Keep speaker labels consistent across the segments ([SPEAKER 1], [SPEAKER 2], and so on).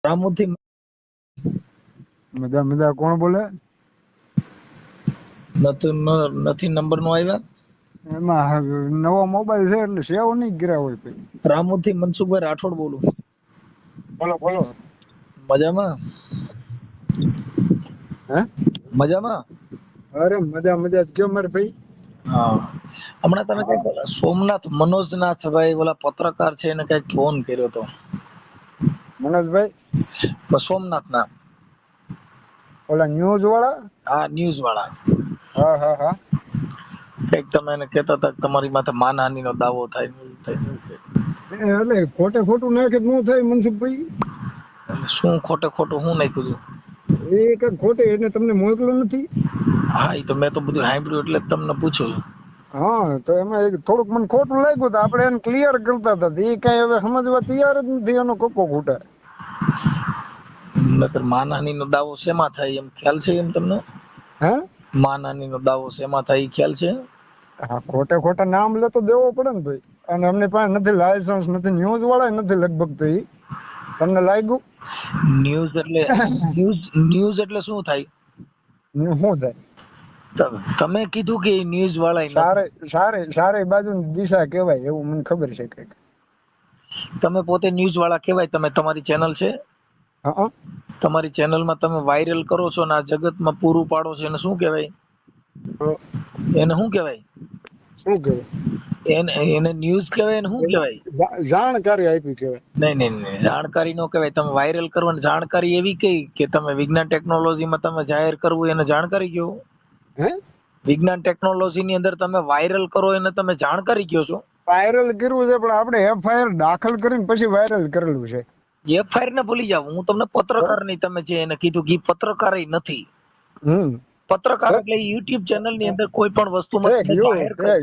[SPEAKER 1] રામુથી
[SPEAKER 2] મજા મજા કોણ બોલે?
[SPEAKER 1] નથી નંબર નો આવ્યા.
[SPEAKER 2] એમાં નવો મોબાઈલ છે એટલે સેવ નહીં કર્યા હોય ભાઈ.
[SPEAKER 1] રામુથી મનસુખભાઈ રાઠોડ બોલું.
[SPEAKER 2] બોલો બોલો.
[SPEAKER 1] મજામાં?
[SPEAKER 2] હે?
[SPEAKER 1] મજામાં?
[SPEAKER 2] અરે મજા મજા કયો મારે ભાઈ.
[SPEAKER 1] હા, હમણાં તમે
[SPEAKER 2] હા.
[SPEAKER 1] કઈક સોમનાથ મનોજનાથભાઈ ઓલા પત્રકાર છે એને કઈક ફોન કર્યો હતો.
[SPEAKER 2] મનોજભાઈ
[SPEAKER 1] સોમનાથ ના
[SPEAKER 2] ઓલા ન્યૂઝ વાળા?
[SPEAKER 1] હા, ન્યૂઝ વાળા.
[SPEAKER 2] હા હા હા.
[SPEAKER 1] કઈક તમે એને કહેતા હતા કે તમારી માથે માનહાનિ નો દાવો થાય.
[SPEAKER 2] એટલે ખોટે ખોટું નાખે ન થાય મનસુખભાઈ.
[SPEAKER 1] શું ખોટે ખોટું હું નાખ્યું હતું?
[SPEAKER 2] એ કઈક ખોટે એને તમને મોકલો નથી.
[SPEAKER 1] હા, એ તો મેં તો બધું સાંભળ્યું એટલે તમને પૂછ્યું.
[SPEAKER 2] હા, તો એમાં થોડુંક મને ખોટું લાગ્યું તો આપણે એને ક્લિયર કરતા હતા. એ કઈ હવે સમજવા તૈયાર જ નથી એનો કોકો ખૂટે.
[SPEAKER 1] નકર માનહાનિ નો દાવો શેમાં થાય એમ ખ્યાલ છે એમ તમને?
[SPEAKER 2] હે?
[SPEAKER 1] માનહાનિ નો દાવો શેમાં થાય એ ખ્યાલ છે?
[SPEAKER 2] હા, ખોટે ખોટા નામ લે તો દેવો પડે ને ભાઈ. અને અમને પાસે નથી લાયસન્સ નથી ન્યૂઝ વાળા નથી લગભગ તો એ તમને લાગ્યું?
[SPEAKER 1] ન્યૂઝ એટલે ન્યૂઝ એટલે શું થાય?
[SPEAKER 2] શું થાય?
[SPEAKER 1] તમે કીધું કે ન્યૂઝ વાળા
[SPEAKER 2] સારે
[SPEAKER 1] નથી.
[SPEAKER 2] સારે સારે બાજુની દિશા કહેવાય એવું મને ખબર છે કઈક.
[SPEAKER 1] તમે પોતે ન્યૂઝ વાળા કહેવાય. તમે તમારી ચેનલ છે?
[SPEAKER 2] હા.
[SPEAKER 1] તમારી ચેનલમાં તમે વાયરલ કરો છો ને આ જગતમાં પૂરું પાડો છો એને શું કહેવાય? એને શું કહેવાય?
[SPEAKER 2] શું કહેવાય?
[SPEAKER 1] એને ન્યૂઝ કહેવાય એને શું કહેવાય?
[SPEAKER 2] જાણકારી આપી કહેવાય.
[SPEAKER 1] નહીં જાણકારી નો કહેવાય. તમે વાયરલ કરવાની જાણકારી એવી કઈ કે તમે વિજ્ઞાન ટેકનોલોજીમાં તમે જાહેર કરવું એને જાણકારી કહો?
[SPEAKER 2] હે?
[SPEAKER 1] વિજ્ઞાન ટેકનોલોજી ની અંદર તમે વાયરલ કરો એને તમે જાણકારી કહો છો?
[SPEAKER 2] વાયરલ કર્યું છે પણ આપણે એફઆઈઆર દાખલ કરીને પછી વાયરલ કરેલું છે.
[SPEAKER 1] એફઆઈઆર ને ભૂલી જાવ. હું તમને પત્રકાર ની તમે જે એને કીધું કે પત્રકાર નથી. પત્રકાર એટલે યુટ્યુબ ચેનલ ની અંદર કોઈ પણ વસ્તુમાં તમે જાહેર કરો.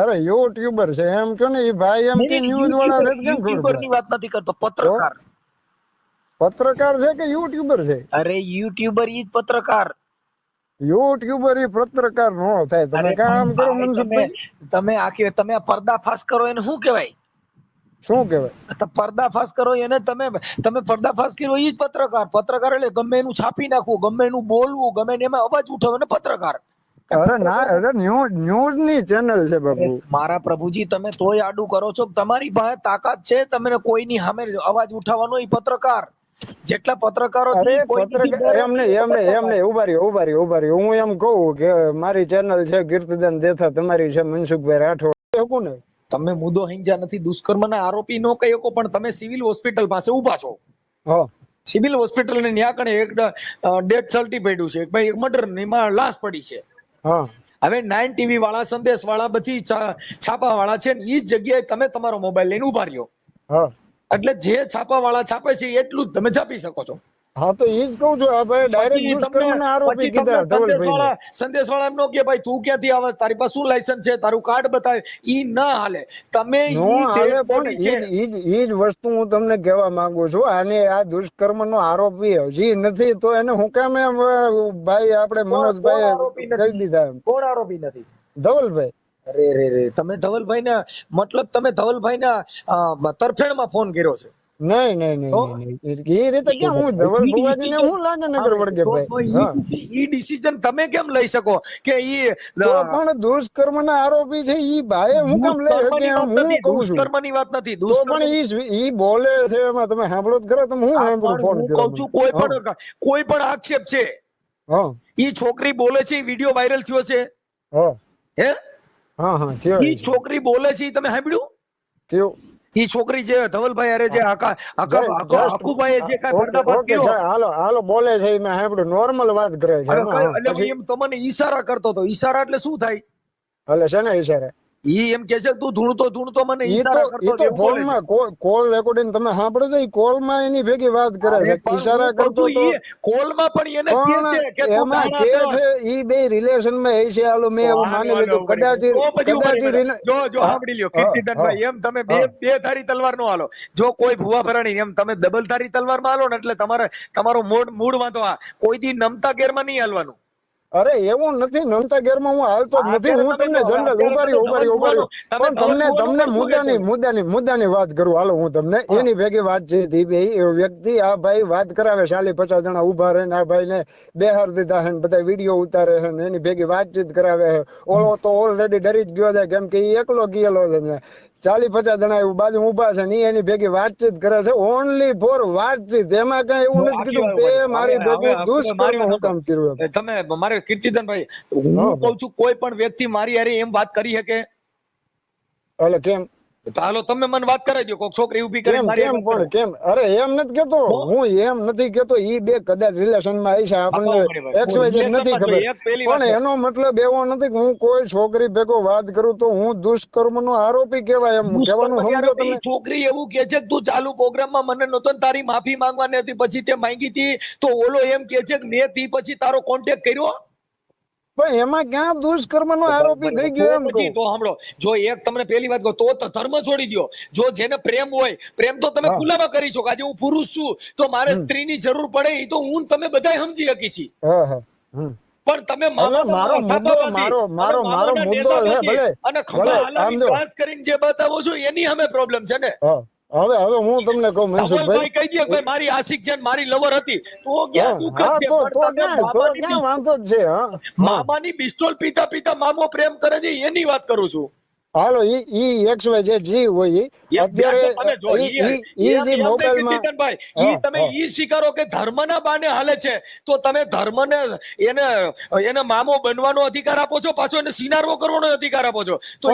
[SPEAKER 2] અરે યુટ્યુબર છે એમ કે ને એ ભાઈ એમ કે ન્યૂઝ વાળા છે કેમ ખબર
[SPEAKER 1] યુટ્યુબર
[SPEAKER 2] પડે?
[SPEAKER 1] ની વાત નથી કરતો,
[SPEAKER 2] તો
[SPEAKER 1] પત્રકાર.
[SPEAKER 2] પત્રકાર છે કે યુટ્યુબર છે?
[SPEAKER 1] અરે યુટ્યુબર ઈ જ પત્રકાર.
[SPEAKER 2] યુટ્યુબર એ પત્રકાર નો થાય. તમે
[SPEAKER 1] અરે
[SPEAKER 2] કામ
[SPEAKER 1] પણ
[SPEAKER 2] કરો
[SPEAKER 1] ભાઈ
[SPEAKER 2] મનસુખભાઈ.
[SPEAKER 1] તમે આ પર્દાફાશ કરો એને શું કહેવાય?
[SPEAKER 2] શું કહેવાય?
[SPEAKER 1] પર્દાફાશ કરો એને તમે પર્દાફાશ કર્યો એ જ પત્રકાર. પત્રકાર એટલે ગમે એનું છાપી નાખવું, ગમે એનું બોલવું, ગમે એમાં અવાજ ઉઠાવે ને પત્રકાર.
[SPEAKER 2] અરે ના, અરે ન્યૂઝ ની ચેનલ છે બાબુ.
[SPEAKER 1] મારા પ્રભુજી, તમે તોય આડું કરો છો. તમારી પાસે તાકાત છે તમને કોઈની સામે અવાજ ઉઠાવવાનો, એ પત્રકાર. જેટલા પત્રકારો છે
[SPEAKER 2] અરે
[SPEAKER 1] કોઈથી
[SPEAKER 2] પત્રકાર
[SPEAKER 1] ડરે
[SPEAKER 2] એમને
[SPEAKER 1] નહીં, એ
[SPEAKER 2] એમને એમને
[SPEAKER 1] પત્રકાર.
[SPEAKER 2] ઉભા રહ્યો. હું એમ કહું કે મારી ચેનલ છે કીર્તિદાન દેથા, તમારી છે મનસુખભાઈ રાઠોડ. શકું ને?
[SPEAKER 1] તમે મુદ્દો હિંજા નથી, દુષ્કર્મના આરોપી નો કહી શકો, પણ તમે સિવિલ હોસ્પિટલ પાસે ઉભા છો.
[SPEAKER 2] હા.
[SPEAKER 1] સિવિલ હોસ્પિટલ ને ન્યા કણે એક ડેથ સર્ટિફિકેટ છે, ભાઈ એક મર્ડર ની લાશ પડી છે.
[SPEAKER 2] હા.
[SPEAKER 1] હવે 9 ટીવી વાળા, સંદેશ વાળા, બધી છાપા વાળા છે ને, એ જ જગ્યાએ તમે તમારો મોબાઈલ લઈને ઉભા રહ્યો.
[SPEAKER 2] હા.
[SPEAKER 1] એટલે જે છાપા વાળા છાપે છે એટલું જ તમે છાપી શકો છો.
[SPEAKER 2] હા, તો એ જ કહું છું. આ ભાઈ ડાયરેક્ટ દુષ્કર્મ ના આરોપી કીધા ધવલભાઈ ને.
[SPEAKER 1] સંદેશ વાળા એમ નો કે ભાઈ તું ક્યાંથી આવે, તારી પાસે શું લાયસન્સ છે, તારું કાર્ડ બતાવે, ઈ ના હાલે. તમે
[SPEAKER 2] નો
[SPEAKER 1] ઈ
[SPEAKER 2] હાલે
[SPEAKER 1] ડેડ
[SPEAKER 2] પણ
[SPEAKER 1] બોડી છે.
[SPEAKER 2] ઈ જ વસ્તુ હું તમને કહેવા માંગુ છું. આને આ દુષ્કર્મ નો આરોપી હજી નથી તો એને હું કેમ એમ ભાઈ આપણે
[SPEAKER 1] કોણ
[SPEAKER 2] મનોજભાઈ
[SPEAKER 1] આરોપી
[SPEAKER 2] કહી
[SPEAKER 1] નથી?
[SPEAKER 2] દીધા એમ
[SPEAKER 1] કોણ આરોપી નથી?
[SPEAKER 2] ધવલભાઈ.
[SPEAKER 1] રે તમે ધવલભાઈ ના મતલબ તમે ધવલભાઈ ના તરફેણમાં ફોન કર્યો છે?
[SPEAKER 2] નહીં નહીં
[SPEAKER 1] તો
[SPEAKER 2] નહીં નહીં એ રીતે ક્યાં હું ધવલ ભુવાજી ને હું લાગે નગર વળગે ભાઈ. હા,
[SPEAKER 1] ઈ ડિસિઝન તમે કેમ લઈ શકો કે ઈ
[SPEAKER 2] તો પણ દુષ્કર્મ ના આરોપી છે ઈ ભાઈ હું કેમ લઈ શકે એમ હું કહું છું.
[SPEAKER 1] દુષ્કર્મની વાત નથી.
[SPEAKER 2] તો પણ ઈ બોલે છે એમાં તમે સાંભળો જ ખરા. તમે હું
[SPEAKER 1] આ
[SPEAKER 2] સાંભળું
[SPEAKER 1] પણ
[SPEAKER 2] ફોન
[SPEAKER 1] હું
[SPEAKER 2] કર્યો
[SPEAKER 1] કઉ
[SPEAKER 2] મને.
[SPEAKER 1] છું,
[SPEAKER 2] હા
[SPEAKER 1] કોઈ પણ આક્ષેપ છે,
[SPEAKER 2] હા
[SPEAKER 1] ઈ છોકરી બોલે છે, વિડિયો વાયરલ થયો છે.
[SPEAKER 2] હા
[SPEAKER 1] હે?
[SPEAKER 2] હા હા થયો
[SPEAKER 1] ઈ
[SPEAKER 2] છે.
[SPEAKER 1] છોકરી બોલે છે, તમે સાંભળ્યું?
[SPEAKER 2] થયો.
[SPEAKER 1] ઈ છોકરી જે ધવલભાઈ અરે જે
[SPEAKER 2] જસ્ટ
[SPEAKER 1] આખુભાઈ જે કાંઈ
[SPEAKER 2] ઓકે
[SPEAKER 1] પર્દાફાશ
[SPEAKER 2] ઓકે
[SPEAKER 1] કર્યો.
[SPEAKER 2] હાલો હાલો બોલે છે મેં સાંભળ્યું. નોર્મલ વાત કરે છે એમાં. હા
[SPEAKER 1] એટલે
[SPEAKER 2] પછી
[SPEAKER 1] એમ તમને ઈશારા કરતો હતો. ઈશારા એટલે શું થાય?
[SPEAKER 2] હાલે છે ને ઈશારે.
[SPEAKER 1] ઈ એમ કે છે તું ધૂણતો મને ઈશારા કરતો
[SPEAKER 2] ઈ
[SPEAKER 1] હતો
[SPEAKER 2] તો
[SPEAKER 1] એવું બોલે છે.
[SPEAKER 2] ફોનમાં કોલ રેકોર્ડિંગ તમે સાંભળો છો. કોલ માં એની ભેગી વાત કરે
[SPEAKER 1] અરે
[SPEAKER 2] છે.
[SPEAKER 1] પણ હું
[SPEAKER 2] ઈશારા
[SPEAKER 1] કહું
[SPEAKER 2] કરતો
[SPEAKER 1] છું
[SPEAKER 2] તો
[SPEAKER 1] ઈ કોલમાં પણ એને કહે
[SPEAKER 2] પણ
[SPEAKER 1] છે કે તું
[SPEAKER 2] એમાં
[SPEAKER 1] ગાણા
[SPEAKER 2] કે
[SPEAKER 1] દસ.
[SPEAKER 2] છે ઈ બે રિલેશન માં હશે. હાલો મેં એવું માની લીધું. કદાચ
[SPEAKER 1] તો પછી ઉભા
[SPEAKER 2] કદાચ
[SPEAKER 1] રહી બેટા. જો સાંભળી લ્યો કીર્તિદાનભાઈ, એમ તમે બે
[SPEAKER 2] હા
[SPEAKER 1] બે ધારી તલવાર નો હાલો. જો કોઈ ભૂવા ફરાણી એમ તમે ડબલ ધારી તલવાર માં હાલો ને એટલે તમારો મૂડ વાંધો. કોઈ દી નમતા ગેરમાં નહીં હાલવાનું.
[SPEAKER 2] અરે એવું નથી, નમતા ગેરમાં હું હાલતો જ નથી, હું તમને જનરલ ઉભારી પણ તમને મુદ્દાની વાત કરું, હાલો હું તમને એની ભેગી વાત છે એ વ્યક્તિ આ ભાઈ વાત કરાવે 40-50 જણા ઉભા રહે ને આ ભાઈ ને બેહાર દીધા હે બધા વિડીયો ઉતારે છે એની ભેગી વાતચીત કરાવે છે, ઓળો તો ઓલરેડી ડરી જ ગયો છે કેમ કે એ એકલો ગયેલો છે, 40-50 જણા એવું બાજુ ઉભા છે ને એની ભેગી વાતચીત કરે છે ઓનલી ફોર વાતચીત, એમાં કઈ એવું નથી કીધું તે મારી ભેગી દુષ્કર્મ હું કામ કર્યું.
[SPEAKER 1] તમે મારે કીર્તિદાનભાઈ હું કહું છું કોઈ પણ વ્યક્તિ મારી હારે એમ વાત કરી શકે?
[SPEAKER 2] એટલે કેમ?
[SPEAKER 1] હાલો તમે મને વાત કરાવી દો, કોક છોકરી ઊભી કરી
[SPEAKER 2] કેમ? અરે એમ નથી કેતો હું, એમ નથી કેતો ઈ બે કદાચ રિલેશન માં આવી છે આપણને XYZ નથી ખબર, પણ એનો મતલબ એવો નથી કે હું કોઈ છોકરી ભેગો વાત કરું તો હું દુષ્કર્મ નો આરોપી કહેવાય, એમ કહેવાનું સમજો તમે.
[SPEAKER 1] છોકરી એવું કે છે તું ચાલુ પ્રોગ્રામમાં મને નતો તારી માફી માંગવાની હતી પછી તે માંગી હતી તો ઓલો એમ કે છે કે મેં તી પછી તારો કોન્ટેક્ટ કર્યો,
[SPEAKER 2] પણ એમાં ક્યાં દુષ્કર્મ નો આરોપી થઈ ગયો એમ કહું.
[SPEAKER 1] તો સાંભળો, જો એક તમને પહેલી વાત કહું તો ધર્મ છોડી દો, જો જેને પ્રેમ હોય પ્રેમ તો તમે ખુલ્લામાં કરી શકો, આજે હું પુરુષ છું તો મારે સ્ત્રીની જરૂર પડે એ તો હું તમે બધા સમજી શકી છી, પણ તમે
[SPEAKER 2] મારો મુદ્દો છે ભલે
[SPEAKER 1] અને ખાસ કરીને જે બતાવો છો એની અમે પ્રોબ્લેમ છે ને.
[SPEAKER 2] હવે હું તમને કહું મનસુખભાઈ,
[SPEAKER 1] કહી દે ભાઈ મારી આશિક છે મારી લવર હતી તો
[SPEAKER 2] ક્યાં વાંધો જ છે.
[SPEAKER 1] મામાની પિસ્તોલ પીતા પીતા મામો પ્રેમ કરે છે એની વાત કરું છું.
[SPEAKER 2] હાલો ઈ XYZ જી હોય અત્યારે ઈ મોબાઈલમાં
[SPEAKER 1] તમે ઈ સ્વીકારો કે ધર્મના બાને હાલે છે તો તમે ધર્મને એને મામો બનવાનો અધિકાર આપો છો, પાછો એને સિનારવો કરવાનો અધિકાર આપો છો, તો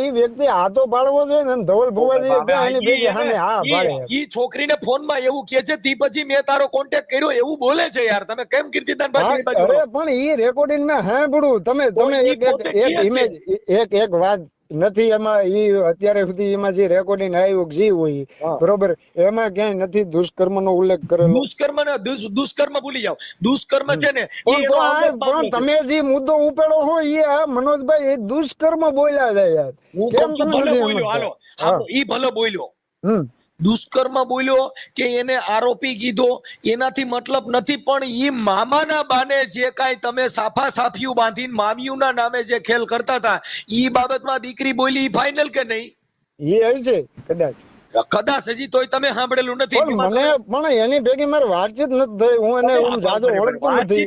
[SPEAKER 2] ઈ વ્યક્તિ હાથો પાડવો છે ને ધવલ ભુવાજી એની ભેગી સામે હા પાડે.
[SPEAKER 1] ઈ છોકરીને ફોનમાં એવું કહે છે તી પછી મેં તારો કોન્ટેક્ટ કર્યો એવું બોલે છે યાર, તમે કેમ કીર્તિદાનભાઈ?
[SPEAKER 2] અરે પણ ઈ રેકોર્ડિંગ માં સાંભળું તમે એક ઇમેજ એક વાત નથી એમાં, ઈ અત્યારે સુધી એમાં જે રેકોર્ડિંગ આવ્યું જે હોય બરોબર એમાં ક્યાંય નથી દુષ્કર્મ નો ઉલ્લેખ કરેલો.
[SPEAKER 1] દુષ્કર્મ ભૂલી જાવ, દુષ્કર્મ છે ને
[SPEAKER 2] પણ તમે જે મુદ્દો ઉપેડો હોય એ આ મનોજભાઈ એ દુષ્કર્મ બોલ્યા છે યાર.
[SPEAKER 1] કેમ તમે બોલ્યો? હાલો ઈ ભલે બોલ્યો, દુષ્કર્મ બોલ્યો કે એને આરોપી કીધો એનાથી મતલબ નથી, પણ ઈ મામાના બાને જે કાઈ તમે સાફા સાફિયું બાંધીને મામિયુંના નામે જે ખેલ કરતા હતા ઈ બાબતમાં દીકરી બોલી ફાઇનલ કે નહીં?
[SPEAKER 2] ઈ આવી છે
[SPEAKER 1] કદાચ હજી તોય તમે સાંભળેલું નથી.
[SPEAKER 2] મને પણ એની ભેગી મારી વાતચીત નથી થઈ, હું એને જાજો ઓળખતો
[SPEAKER 1] નથી.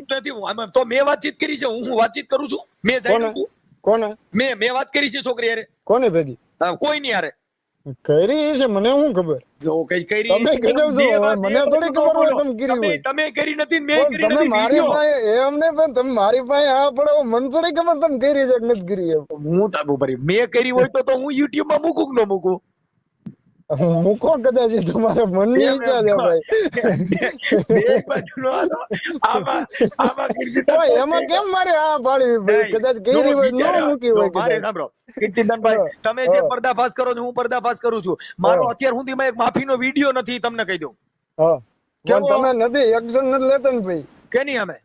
[SPEAKER 1] તો મેં વાતચીત કરી છે, હું વાતચીત કરું છું, મેં જાણ્યું
[SPEAKER 2] કોને
[SPEAKER 1] મેં વાત કરી છે છોકરી હારે?
[SPEAKER 2] કોને ભેગી?
[SPEAKER 1] કોઈ ની હારે
[SPEAKER 2] કરી છે, મને શું ખબર?
[SPEAKER 1] જો કઈ કરી
[SPEAKER 2] તમે કીધું છો મને થોડી ખબર હોય તમે કરી હોય.
[SPEAKER 1] તમે કરી નથી મેં કરી
[SPEAKER 2] તમે મારી પાસે એમ ને પણ તમે મારી પાસે આ પડો મને થોડી ખબર તમે કરી છે કે નથી કરી.
[SPEAKER 1] હું તાબુ ભરી મેં કરી હોય તો હું YouTube માં મૂકું કે ન મૂકું?
[SPEAKER 2] મૂકો કદાચ તમારા મનની ઈચ્છા છે ભાઈ. એમાં કેમ મારે આ પાડી કદાચ કરી હોય ન મૂકી હોય.
[SPEAKER 1] સાંભળો કીર્તિદાનભાઈ, તમે જે પર્દાફાશ કરો છો હું પર્દાફાશ કરું છું, મારો અત્યાર સુધીમાં એક માફીનો વિડીયો નથી, તમને કહી દઉં.
[SPEAKER 2] તમે નથી એક્શન નથી લેતા ને ભાઈ.
[SPEAKER 1] કેની અમે?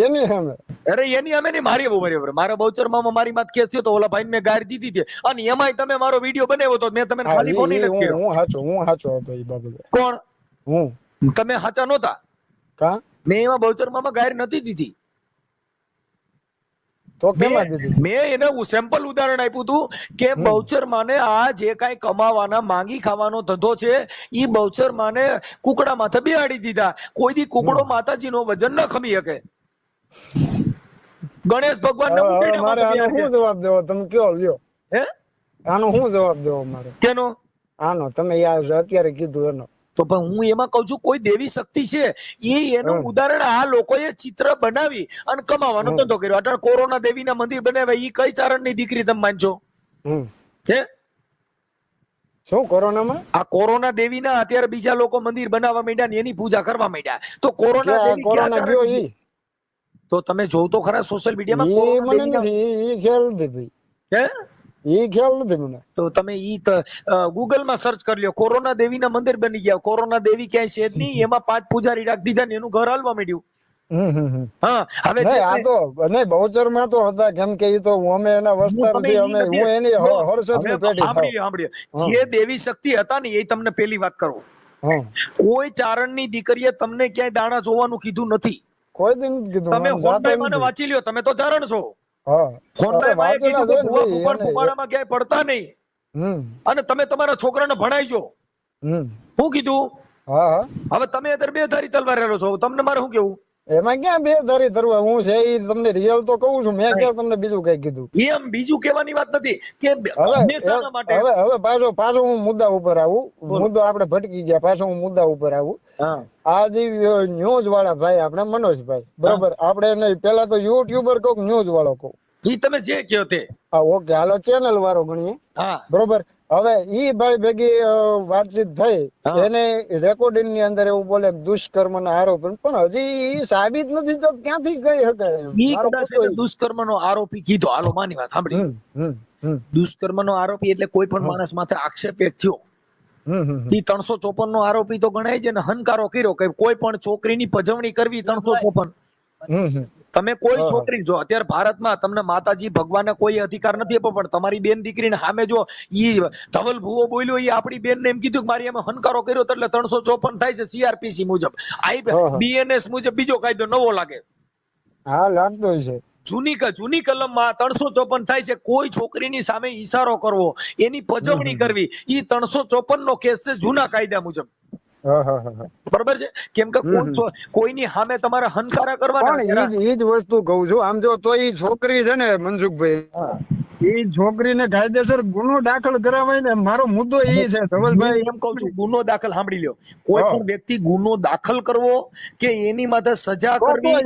[SPEAKER 2] એની સામે.
[SPEAKER 1] અરે એની અમે નહીં, મારી બરાબર મારા બહુચરમાં મારી માત કેસ થયો તો ઓલા ભાઈ મેં ગાડી દીધી હતી અને એમાંય તમે મારો વિડીયો બનાવ્યો તો મેં તમને ખાલી ફોન નથી કર્યો.
[SPEAKER 2] હું સાચો હતો એ બાબતે.
[SPEAKER 1] કોણ? હું. તમે સાચા નહોતા.
[SPEAKER 2] કા?
[SPEAKER 1] મેં એમાં બહુચરમાં ગાડી નથી દીધી.
[SPEAKER 2] તો કેમાં દીધી?
[SPEAKER 1] મેં એને સેમ્પલ ઉદાહરણ આપ્યું હતું કે બહુચરમાને આ જે કાંઈ કમાવાના માંગી ખાવાનો ધંધો છે ઈ બહુચરમાને કુકડા માથે બેહાડી દીધા. કોઈ દી કુકડો માતાજીનો વજન ન ખમી શકે. ગણેશ ભગવાન
[SPEAKER 2] મારે આનો શું જવાબ દેવો તમે કયો લ્યો?
[SPEAKER 1] હે
[SPEAKER 2] આનો શું જવાબ દેવો મારે?
[SPEAKER 1] કેનો?
[SPEAKER 2] આનો તમે યાર અત્યારે કીધું એનો.
[SPEAKER 1] તો પણ હું એમાં કઉ છું કોઈ દેવી શક્તિ છે એનું ઉદાહરણ આ લોકોએ ચિત્ર બનાવી અને કમાવાનો ધંધો કર્યો. અત્યારે કોરોના દેવીના મંદિર બનાવ્યા ઈ કઈ ચારણની દીકરી તમે માનજો? હે
[SPEAKER 2] શું કોરોનામાં?
[SPEAKER 1] આ કોરોના દેવીના અત્યારે બીજા લોકો મંદિર બનાવવા માંડ્યા ને એની પૂજા કરવા માંડ્યા. તો કોરોના
[SPEAKER 2] ગયો ઈ
[SPEAKER 1] તો તમે જોવ તો ખરા સોશિયલ મીડિયામાં.
[SPEAKER 2] મને નથી ઈ ખ્યાલ નથી ભાઈ.
[SPEAKER 1] હે
[SPEAKER 2] ઈ ખ્યાલ નથી મને.
[SPEAKER 1] તો તમે ઈ ગૂગલ માં સર્ચ કરી લ્યો, કોરોના દેવીના મંદિર બની ગયા. કોરોના દેવી ક્યાંય છે જ નહીં, એમાં 5 પૂજારી રાખી દીધા ને એનું ઘર હાલવા માંડ્યું. હા હવે
[SPEAKER 2] આ તો નહીં બહુચરમાં તો હતા કેમ કે ઈ તો અમે એના વસ્તારથી અમે હું એની હર્ષદની પેઢી.
[SPEAKER 1] સાંભળ્યો, જે દેવી શક્તિ હતા ને એ તમને પેલી વાત કરું, કોઈ ચારણની દીકરીએ તમને ક્યાંય દાણા જોવાનું કીધું નથી.
[SPEAKER 2] કોઈ દી નથી કીધું,
[SPEAKER 1] તમે
[SPEAKER 2] મને જાતે
[SPEAKER 1] ફોનભાઈ મને
[SPEAKER 2] નથી.
[SPEAKER 1] વાંચી લ્યો, તમે તો ચારણ છો.
[SPEAKER 2] હા
[SPEAKER 1] ફોનભાઈ માએ
[SPEAKER 2] વાંચેલા
[SPEAKER 1] કીધું કે
[SPEAKER 2] છે ને
[SPEAKER 1] ભૂવા
[SPEAKER 2] ભાઈ
[SPEAKER 1] ફૂફાડ
[SPEAKER 2] એને.
[SPEAKER 1] ફૂફાડામાં ક્યાંય પડતા નહીં
[SPEAKER 2] હમ
[SPEAKER 1] અને તમે તમારા છોકરાને ભણાવજો.
[SPEAKER 2] હમ
[SPEAKER 1] શું કીધું?
[SPEAKER 2] હા હા
[SPEAKER 1] હવે તમે અત્યારે બે ધારી તલવાર રહેલો છો, તમને મારે શું કેવું?
[SPEAKER 2] એમાં ક્યાં બે ધારી ધરવા, હું છે એ તમને રિયલ તો કહું છું, મેં ક્યાં તમને બીજું કઈ કીધું.
[SPEAKER 1] એમ બીજું કહેવાની વાત નથી કે
[SPEAKER 2] હવે
[SPEAKER 1] હંમેશાના માટે.
[SPEAKER 2] હવે પાછો હું મુદ્દા ઉપર આવું.
[SPEAKER 1] બોલો.
[SPEAKER 2] મુદ્દો આપણે ભટકી ગયા, પાછો હું મુદ્દા ઉપર આવું.
[SPEAKER 1] હા
[SPEAKER 2] આ જે ન્યૂઝ વાળા ભાઈ આપણે મનોજભાઈ, બરોબર, આપણે નહીં પેલા તો યુટ્યુબર કહું, ન્યૂઝ વાળો કહું.
[SPEAKER 1] ઈ તમે જે કહો તે.
[SPEAKER 2] હા ઓકે, હાલો ચેનલ વાળો ગણીએ,
[SPEAKER 1] હા
[SPEAKER 2] બરોબર. હવે ઈ ભાઈ ભેગી વાતચીત થઈ,
[SPEAKER 1] હા.
[SPEAKER 2] એને રેકોર્ડિંગ ની અંદર એવું બોલે દુષ્કર્મ ના આરોપ, પણ હજી ઈ સાબિત નથી તો ક્યાંથી કહી શકાય એમ?
[SPEAKER 1] ઈ
[SPEAKER 2] મારો
[SPEAKER 1] કદાચ
[SPEAKER 2] મુદ્દો
[SPEAKER 1] એને દુષ્કર્મનો આરોપી કીધો. હાલો માની વાત સાંભળી.
[SPEAKER 2] હમ હમ હમ
[SPEAKER 1] દુષ્કર્મનો આરોપી એટલે કોઈ પણ માણસ માથે આક્ષેપ એક થયો.
[SPEAKER 2] હમ હમ
[SPEAKER 1] ઈ 354 નો આરોપી તો ગણાય છે ને. હનકારો કર્યો કે કોઈ પણ છોકરીની પજવણી કરવી 354.
[SPEAKER 2] હમ હમ
[SPEAKER 1] તમે કોઈ
[SPEAKER 2] હા, હા.
[SPEAKER 1] છોકરી જો અત્યારે ભારતમાં તમને માતાજી ભગવાને કોઈ અધિકાર નથી આપ્યો, પણ તમારી બેન દીકરીને સામે જો ઈ ધવલ ભુવો બોલ્યો, ઈ આપણી બેનને એમ કીધું કે મારી એમાં હનકારો કર્યો તો એટલે 354 થાય છે સીઆરપીસી મુજબ.
[SPEAKER 2] હા, હા.
[SPEAKER 1] બીએનએસ મુજબ બીજો કાયદો નવો લાગે.
[SPEAKER 2] હા લાગતો છે.
[SPEAKER 1] જૂની કલમમાં 354 થાય છે. કોઈ છોકરીની સામે ઈશારો કરવો, એની પજવણી કરવી, ઈ 354 નો કેસ છે જૂના કાયદા મુજબ.
[SPEAKER 2] હા હા હા હા.
[SPEAKER 1] બરોબર છે? કેમ કે કોઈની સામે તમારે હનકારા કરવાના.
[SPEAKER 2] પણ ઈ જ વસ્તુ કહું છું, આમ જો તો ઈ છોકરી છે ને મનસુખભાઈ,
[SPEAKER 1] હા.
[SPEAKER 2] ઈ છોકરીને કાયદેસર ગુનો દાખલ કરાવાય ને, મારો મુદ્દો ઈ છે ધવલભાઈ.
[SPEAKER 1] હું એમ કહું છું, ગુનો દાખલ સાંભળી લ્યો. કોઈ પણ વ્યક્તિ ગુનો દાખલ કરવો કે એની માથે સજા કરવી,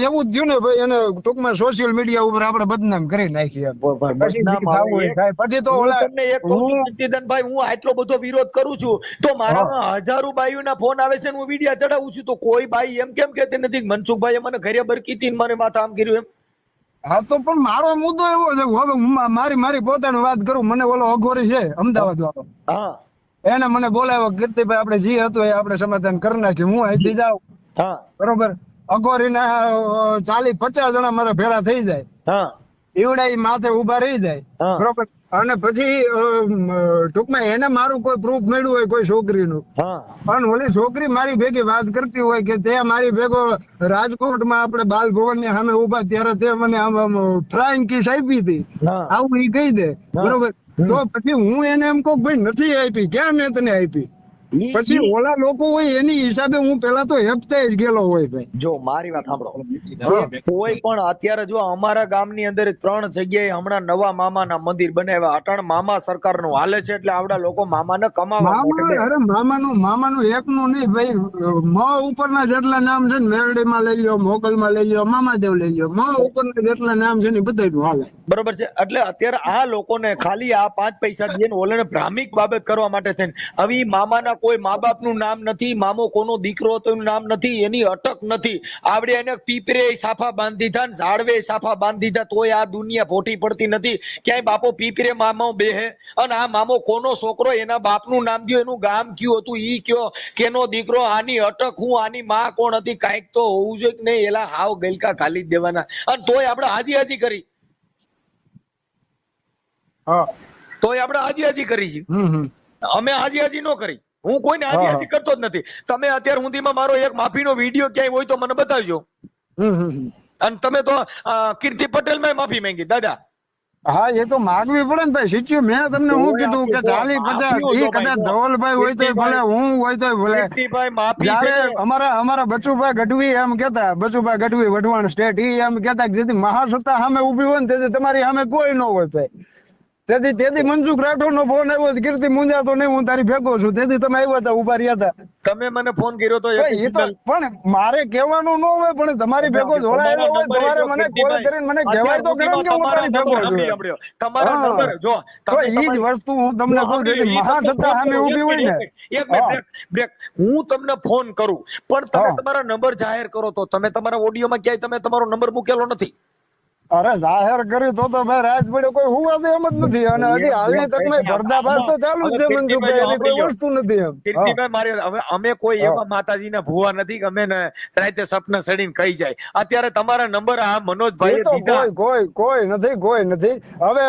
[SPEAKER 2] એવું જ થયું ને ભાઈ, એને ટૂંકમાં સોશિયલ મીડિયા ઉપર આપણે બદનામ કરી નાખી એમ. પછી જે
[SPEAKER 1] બદનામ
[SPEAKER 2] થવું
[SPEAKER 1] આવે.
[SPEAKER 2] હોય થાય. પછી તો
[SPEAKER 1] હું
[SPEAKER 2] ઓલા
[SPEAKER 1] તમને એક કહું છું કીર્તિદાનભાઈ, હું આટલો બધો વિરોધ કરું છું તો મારામાં હજારો બાઈઓના ફોન આવે છે ને હું વિડિયા ચડાવું છું, તો કોઈ બાઈ એમ કેમ કહેતી નથી કે મનસુખભાઈએ મને ઘરે બરકીતી મને માથા આમ કર્યું એમ?
[SPEAKER 2] હા તો પણ મારો મુદ્દો એવો છે, હવે હું મારી પોતાની વાત કરું. મને ઓલો અઘોરી છે અમદાવાદ વાળો,
[SPEAKER 1] હા
[SPEAKER 2] એને મને બોલાવ્યો, કીર્તિભાઈ આપણે જે હતું એ આપણે સમાધાન કરી નાખ્યું. હું અહીંથી જાઉં,
[SPEAKER 1] હા
[SPEAKER 2] બરોબર, અઘોરીના 40-50 જણા મારા ભેળા થઈ જાય,
[SPEAKER 1] હા
[SPEAKER 2] ઈવડા ઈ માથે ઉભા રહી જાય,
[SPEAKER 1] હા
[SPEAKER 2] બરોબર. અને પછી ટૂંકમાં એને મારું કોઈ પ્રૂફ મળ્યું હોય કોઈ છોકરીનું,
[SPEAKER 1] હા
[SPEAKER 2] અને ઓલી છોકરી મારી ભેગી વાત કરતી હોય કે તે મારી ભેગો રાજકોટમાં આપણે બાલ ભવન ની સામે ઉભા ત્યારે તે મને આમ ફ્લાઇંગ કિસ આપી હતી,
[SPEAKER 1] હા
[SPEAKER 2] આવું ઈ કહી દે,
[SPEAKER 1] હા.
[SPEAKER 2] બરોબર. તો પછી હું એને એમ કહું ભાઈ નથી આપી, ક્યાં મેં તને આપી? પછી ઓલા લોકો હોય એની હિસાબે હું પેલા તો હેપતા જ ગયેલો હોય ભાઈ.
[SPEAKER 1] જો મારી વાત સાંભળો, કે કોઈ પણ અત્યારે જો અમારા ગામની અંદર 3 જગ્યાએ હમણાં નવા મામાના મંદિર બનાવ્યા. અટાણ મામા સરકારનું હાલે છે એટલે આવડા લોકો મામાને કમાવા માટે.
[SPEAKER 2] મામાનું એકનું નહીં ભાઈ, મ ઉપરના જેટલા નામ છે ને, મેરડીમાં લઈ લ્યો, મોગલમાં લઈ લ્યો, મામાદેવ લઈ લ્યો, મ ઉપરના જેટલા નામ છે ને બધાયનું હાલે.
[SPEAKER 1] બરોબર છે? એટલે અત્યારે આ લોકોને ખાલી આ 5 પૈસા દઈને ઓલાને ભ્રામિક બાબત કરવા માટે થઈને હવે મામાના કોઈ મા બાપનું નામ નથી, મામો કોનો દીકરો હતો એનું નામ નથી, એની અટક નથી. આવડે એને પીપરે સાફા બાંધી દીધા ને ઝાડવે સાફા બાંધી દીધા, તોય આ દુનિયા ભોટી પડતી નથી. ક્યાંય બાપો પીપરે મામો બેહે અને આ મામો કોનો છોકરો, એના બાપનું નામ દયો, એનું ગામ કયું હતું ઈ કયો, કેનો દીકરો, આની અટક હું, આની માં કોણ હતી, કાંઈક તો હોવું જોઈએ કે નહીં? એલા હાવ ગલકા ખાલી જ દેવાના. અને તોય આપણે હાજી કરી, તોય આપણે હાજી કરી છે. અમે હાજી નો કરી. હું કોઈને હાજી કરતો જ નથી. તમે અત્યાર સુધીમાં મારો એક માફીનો વિડીયો ક્યાંય હોય તો મને બતાવજો. અને તમે તો કીર્તિ પટેલ માં માફી માંગી દાદા.
[SPEAKER 2] હા એ તો માગવી પડે ને ભાઈ. શીખ્યું મેં તમને હું કીધું કે 40-50 ઈ કદાચ ધવલભાઈ હોય તો ભલે, હું હોય તો ભલે. જયારે અમારા બચુભાઈ ગઢવી એમ કેતા, બચુભાઈ ગઢવી વઢવાણ સ્ટેટ, ઈ એમ કેતા કે જેથી મહાસત્તા સામે ઉભી હોય ને તેથી તમારી સામે કોઈ ન હોય ભાઈ. તેથી મનસુખ રાઠોડ નો ફોન આવ્યો, કીર્તિ મુંજાતો નહીં, હું તારી ભેગો છું, તેથી તમે આવ્યા હતા, ઉભા રહ્યા હતા.
[SPEAKER 1] તમે મને ફોન કર્યો તો
[SPEAKER 2] પણ મારે કહેવાનું ન હોય, પણ તમારી ભેગો જોડાયેલો હોય, તમારે મને કોલ કરીને મને કહેવાય તો ખરા કે હું તારી ભેગો છું.
[SPEAKER 1] તમારો નંબર જો,
[SPEAKER 2] તો ઈ જ વસ્તુ હું તમને કહું છું, મહાસત્તા સામે ઊભી હોય ને.
[SPEAKER 1] એક બ્રેક, હું તમને ફોન કરું પણ તમે તમારા નંબર જાહેર કરો તો તમે તમારા ઓડિયોમાં ક્યાંય તમે તમારો નંબર મૂકેલો નથી.
[SPEAKER 2] અરે જાહેર કર્યું તો ભાઈ રાજ પડ્યો કોઈ હુવા દે એમ જ નથી અને હજી હાલની તકમાં પર્દાફાશ તો ચાલુ જ છે મનસુખભાઈ, એની કોઈ વસ્તુ નથી એમ.
[SPEAKER 1] કીર્તિભાઈ મારી હવે અમે કોઈ એવા માતાજીના ભુવા નથી કે અમે રાતે સપના સડીને કહી જાય. અત્યારે તમારા નંબર આ મનોજભાઈએ દીધા.
[SPEAKER 2] કોઈ નથી. હવે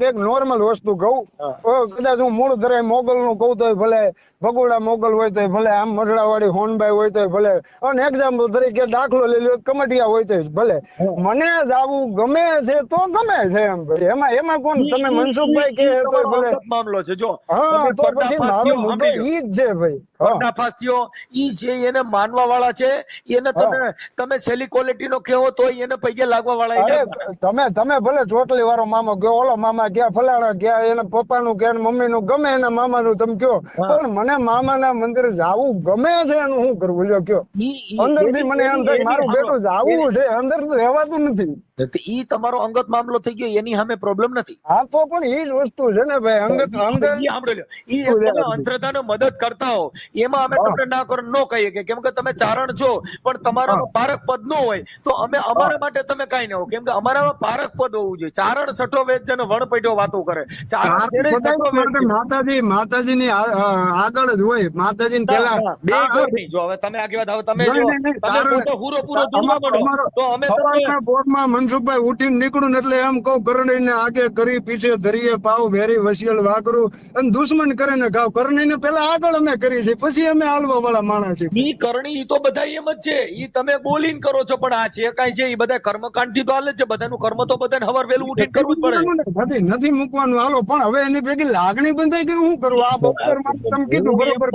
[SPEAKER 2] એક નોર્મલ વસ્તુ કહું, કદાચ હું મૂળ ધરાય મોગલ નું કહું તો ભલે, ભગોડા મોગલ હોય તો ભલે, આમ મઢડાવાળી હોનબાઈ હોય તો ભલે, અને એક્ઝામ્પલ તરીકે દાખલો લઈ લો કમટિયા હોય તો ભલે, મને જાવું ગમે છે તો ગમે છે એમ. એમાં કોણ તમે મનસુખભાઈ કે તો ભલે
[SPEAKER 1] મામલો છે. જો
[SPEAKER 2] હા તો પછી મારો મુદ્દો ઈ જ છે ભાઈ.
[SPEAKER 1] પર્દાફાશ થયો ઈ છે, એને માનવા વાળા છે, એને તમે સેલી ક્વોલિટી નો કહેવો તો એને પૈગે લાગવા વાળા.
[SPEAKER 2] તમે ભલે ચોટલી વાળો મામા ગયો, ઓલો મામા ગયા, ફલાણા ગયા, એના પપ્પા નું કે મમ્મી નું ગમે, એના મામા નું તમે કયો, પણ મને મામાના મંદિર જાવું ગમે છે એનું શું કરવું લ્યો કયો. અંદર થી મને એમ થાય મારું બેટું જાવું છે, અંદર તો રહેવાતું નથી.
[SPEAKER 1] ઈ તમારો અંગત મામલો થઈ ગયો, એની સામે પ્રોબ્લેમ નથી.
[SPEAKER 2] હા તો પણ ઈ જ વસ્તુ છે ને ભાઈ,
[SPEAKER 1] અંધશ્રદ્ધાને મદદ કરતા હો એમાં અમે તમને ના કરો ન કહીએ કે કેમ કે તમે ચારણ છો, પણ તમારામાં પારક પદ ન હોય તો અમે અમારા માટે તમે કઈ ન હો, કેમ કે અમારામાં પારક પદ હોવું જોઈએ. ચારણ સઠો વેદ છે ને વણ પૈઠો વાતો કરે.
[SPEAKER 2] માતાજી ની આગળ જ હોય, માતાજી પેલા
[SPEAKER 1] બે નહીં. જો હવે તમે આગળ હવે તમે પૂરો તો અમે
[SPEAKER 2] મનસુખભાઈ ઉઠીને નીકળું ને એટલે એમ કહું, કરણી ને આગે કરી, પીછે ધરીએ પાવ, વેરી વસિયલ વાગરું, અને દુશ્મન કરે ને ગાવ. કરણી ને પેલા આગળ અમે કરી છે, પછી અમે હાલવા વાળા માણસ છે.
[SPEAKER 1] ઈ કરણી ઈ તો બધા એમ જ છે, ઈ તમે બોલીને કરો છો, પણ આ છે કઈ છે ઈ બધા કર્મકાંડ થી તો હાલે છે. બધાનું કર્મ તો બધાને હવાર વેલું ઉઠીને કરવું જ પડે.
[SPEAKER 2] નથી મૂકવાનું હાલો, પણ હવે એની ભેગી લાગણી બંધાઈ ગઈ, શું કરવું? આ બપોર તમે કીધું બરોબર,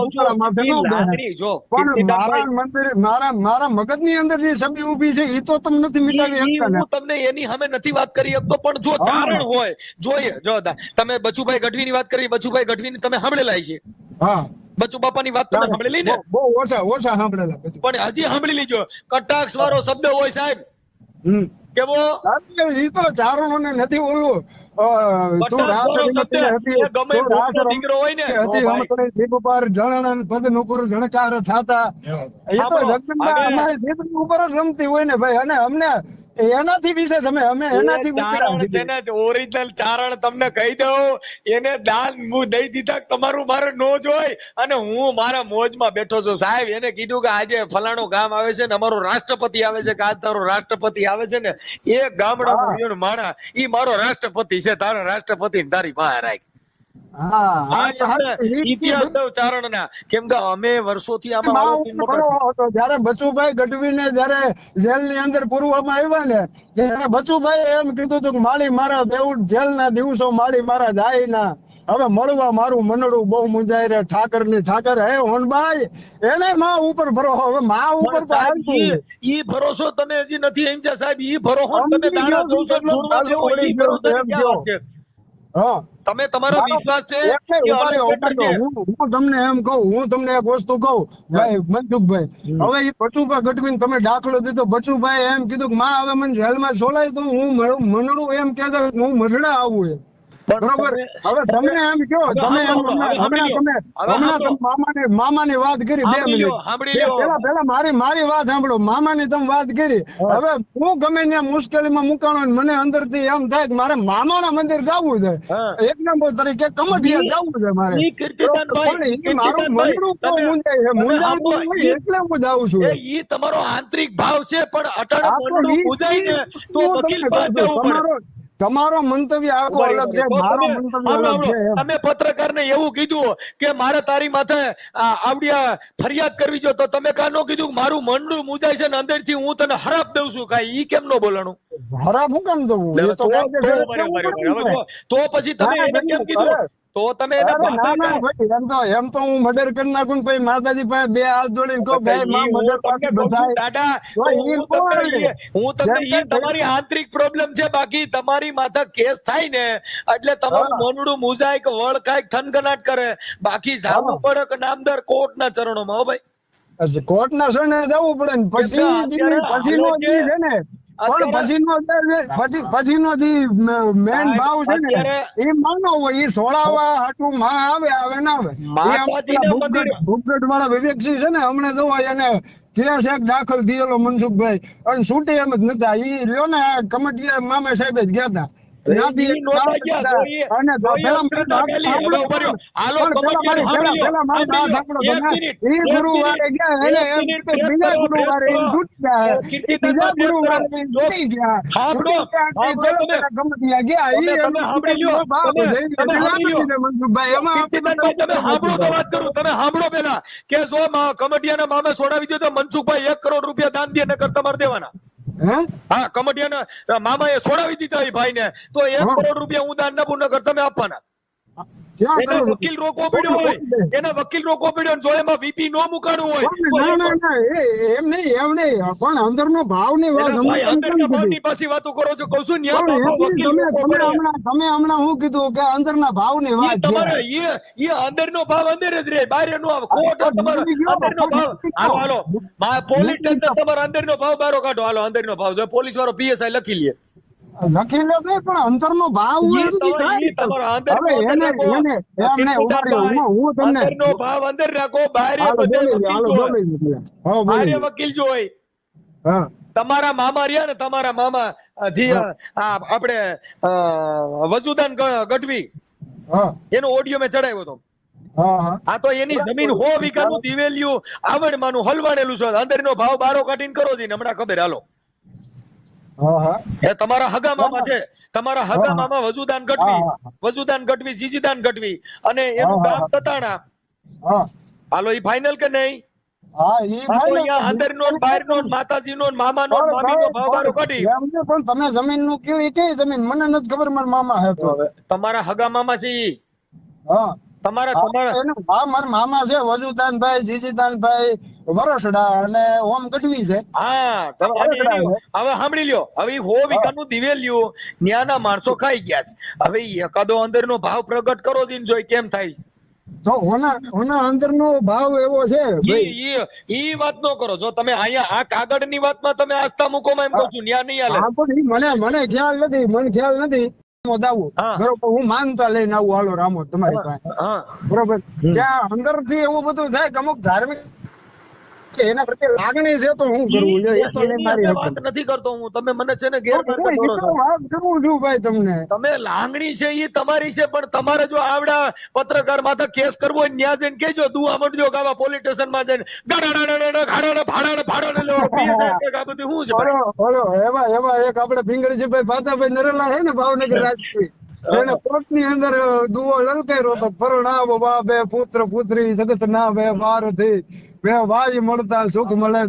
[SPEAKER 2] લાગણી જો પણ મારા મગજ ની અંદર જે છબી ઉભી છે એ તો તમે નથી મિટાવી શકતા.
[SPEAKER 1] હું તમને એની સામે નથી વાત કરી શકતો, પણ જો ચારણ હોય જોઈએ. જો તમે બચુભાઈ ગઢવી ની વાત કરી, બચુભાઈ ગઢવી ની તમે સાંભળેલા છે?
[SPEAKER 2] હા,
[SPEAKER 1] બચુ બાપા ની વાત તમે સાંભળેલી ને?
[SPEAKER 2] બહુ ઓછા સાંભળેલા,
[SPEAKER 1] પણ હજી સાંભળી લીજો. કટાક્ષ વાળો શબ્દ હોય સાહેબ, કેવો
[SPEAKER 2] ઈ તો ચારણો ને નથી ઓલું રમતી હોય ને ભાઈ, અને અમને એનાથી વિશે તમે અમે એનાથી
[SPEAKER 1] ઓરિજિનલ ચારણ તમને કહી દઉં, એને દાન હું દઈ દીધા તમારું મારે નો જોય, અને હું મારા મોજમાં બેઠો છું સાહેબ. એને કીધું કે આજે ફલાણું ગામ આવે છે ને અમારો રાષ્ટ્રપતિ આવે છે, કે આજ તારો રાષ્ટ્રપતિ આવે છે ને, એ ગામડા માણા ઈ મારો રાષ્ટ્રપતિ છે, તારો રાષ્ટ્રપતિ તારી પાસે રાખ. કેમ કે અમે વર્ષોથી
[SPEAKER 2] જયારે બચુભાઈ ગઢવી ને જયારે જેલ ની અંદર પૂરવામાં આવ્યા ને, ત્યારે બચુભાઈ એમ કીધું હતું કે માળી મારા દેવ જેલ ના દિવસો માળી મારા જાય ના, હવે મળવા મારું મનડું બહુ મુંજાય રે, ઠાકર ની ઠાકર હે હોનભાઈ, એને માં ઉપર ભરોસો. હવે માં ઉપર તો
[SPEAKER 1] ઈ ભરોસો તમે હજી નથી સમજ્યા સાહેબ. ઈ ભરોસો તમે દાણા જોશો તમે તમારો વિશ્વાસ છે.
[SPEAKER 2] હું તમને એમ કહું, હું તમને એક વસ્તુ કહું ભાઈ મનસુખભાઈ, હવે એ બચુભાઈ ગઢવી તમે દાખલો દીધો, બચુભાઈ એમ કીધું કે માં હવે મને જેલમાં છોડાય તો હું મનડું એમ કે હું મઢડા આવું એમ. બરોબર, હવે તમે એમ કહો, તમે મામાની વાત કરી 2 મિનિટ પેલા મારી વાત સાંભળો. મામાની તમે વાત કરી, હવે હું ગમે ત્યાં મુશ્કેલીમાં મુકાણો, મને અંદર થી એમ થાય કે મારે મામાના મંદિર જવું છે, એક નંબર તરીકે કમઢિયા જવું છે મારે, મારું મંદિર મુંજાય એટલે હું જાઉં છું.
[SPEAKER 1] એ તમારો આંતરિક ભાવ છે, પણ અટાણ
[SPEAKER 2] તમારો મંતવ્ય આખો અલગ છે, મારો મંતવ્ય અલગ છે.
[SPEAKER 1] તમે પત્રકારને એવું કીધું કે મારે તારી માથે આવડિયા ફરિયાદ કરવી જો, તો તમે કાનો કીધું મારું મંડું મુજાય છે ને અંદર થી હું તને હરાપ દઉં છું, કાઈ ઈ કેમ નો બોલાણું?
[SPEAKER 2] હરાપ હું કેમ દઉં?
[SPEAKER 1] તો પછી તમે એને કેમ કીધું? તો તમે
[SPEAKER 2] એમ તો હું મર્ડર કરી નાખું ને પછી માતાજી પાસે 2 હાથ જોડીને કહું ભાઈ માં મર્ડર પાછી બધાય.
[SPEAKER 1] દાદા હું તમને ઈ તમારી આંતરિક પ્રોબ્લેમ છે, બાકી તમારી માથે કેસ થાય ને એટલે તમારું મોનડું મુજાય કે વળ કાંઈક થનગનાટ કરે, બાકી જાવું પડે કે નામદાર કોર્ટના ચરણોમાં. હો ભાઈ,
[SPEAKER 2] કોર્ટના શરણે જવું પડે ને પછી નો છે ને પછીનો જે મેન ભાવ છે ને એ માનો હોય, એ સોળાવા હાટું માં આવે ના આવે. ભૂપગઢ વાળા વિવેકસિંહ છે ને, હમણાં જોવો એને કેસ એક દાખલ થયેલો મનસુખભાઈ, અને છૂટે એમ જ નતા. ઈ લ્યો ને કમિટી મામે સાહેબ જ ગયા હતા. ગુરુવારે ગયા એને બીજા ગુરુવારે બીજા ગુરુવારે
[SPEAKER 1] કમટિયાના મામે છોડાવી દો તો મનસુખભાઈ 1 કરોડ રૂપિયા દાન દે, નકર તમારે દેવાના. હા, કમટિયાના મામાએ છોડાવી દીધા એ ભાઈને, તો 1 કરોડ રૂપિયા હું દાન આપું, નકર તમે આપવાના. એના વકીલ રોકવો પડ્યો હોય, એના વકીલ રોકવો પડ્યો, જો એમાં વીપી નો મુકાણું હોય.
[SPEAKER 2] એમ નહીં પણ અંદરનો ભાવ ની વાત,
[SPEAKER 1] અંદરના ભાવની પાછી વાતો કરો છો. કહું છું
[SPEAKER 2] તમે હમણાં શું કીધું કે અંદરના ભાવ ની વાત
[SPEAKER 1] તમારે એ અંદરનો ભાવ અંદર જ રહે, બહાર નો આવે. કોર્ટ તમારો અંદરનો ભાવ. હાલો પોલીસ સ્ટેશન તમારો અંદરનો ભાવ બારો કાઢો. હાલો અંદરનો ભાવ જો પોલીસ વાળો પીએસઆઈ લખી લે,
[SPEAKER 2] લખી લે પણ અંતરનો ભાવ
[SPEAKER 1] ભાવ અંદર રાખો. બહાર વકીલ જો હોય, તમારા મામા રહ્યા ને, તમારા મામા જી આપણે વજુદાન ગઢવી, એનો ઓડિયો મેં ચડાવ્યો હતો. આ તો એની જમીન 100 વીઘાનું દિવેલિયું આવડમાંનું હલવાડેલું છે. અંદરનો ભાવ બારો કાઢીને કરો છે, હમણાં ખબર. હાલો એ તમારા હગા મામા છે, તમારા હગા મામા વજુદાન ગઢવી, જીજીદાન ગઢવી, અને એનું ગામ તતાણા. હાલો ઈ ફાઇનલ કે નહીં? અંદરનો બહારનો માતાજીનો મામાનો મામીનો ભાવ બારો કાઢી.
[SPEAKER 2] પણ તમે જમીન નું કયો, એ કઈ જમીન મને નથી ખબર. મારા મામા હતો,
[SPEAKER 1] તમારા હગા મામા છે ઈ.
[SPEAKER 2] મારા મામા છે વજુદાનભાઈ, જીજીદાનભાઈ વરસડા અને ઓમ ગઢવી છે.
[SPEAKER 1] હા, હવે સાંભળી લ્યો. હવે 100 વીઘાનું દિવેલિયું ન્યાના માણસો ખાઈ ગયા છે. હવે એકાદો અંદરનો ભાવ પ્રગટ કરો છો, જોઈ કેમ થાય.
[SPEAKER 2] તો ઓના અંદરનો ભાવ એવો છે,
[SPEAKER 1] ઈ વાત નો કરો. જો તમે અહીંયા આ કાગળની વાતમાં તમે આસ્થા મૂકો, એમ કહું છું, ન્યા નહીં હાલે.
[SPEAKER 2] મને ખ્યાલ નથી. બરોબર, હું માનતા લઈને આવું. હાલો રામો તમારી પાસે, બરોબર. ત્યાં અંદર થી એવું બધું થાય કે અમુક ધાર્મિક એના પ્રત્યે લાગણી છે, તો હું કરવું
[SPEAKER 1] વાત નથી કરતો હું. તમે મને છે ને ગેરમાર્ગે દોરો છો.
[SPEAKER 2] કરું છું ભાઈ.
[SPEAKER 1] તમે લાગણી છે એ તમારી છે, પણ તમારે જો આવડા પત્રકાર માથે કેસ કરવો હોય, ન્યા જઈને કેજો, દુઆ મંડજો ગાવા પોલીસ સ્ટેશન માં જઈને
[SPEAKER 2] એવા એક આપડે પિંગળજીભાઈ પાતાભાઈ નરેલા છે ને, ભાવનગર રાજપૂત, એને કોર્ટ ની અંદર દુઓ લલકાર્યો હતો. પરણાવો બાપે પુત્ર પુત્રી જગત ના બે બાર થી બે ભાઈ મળતા સુખ મળે.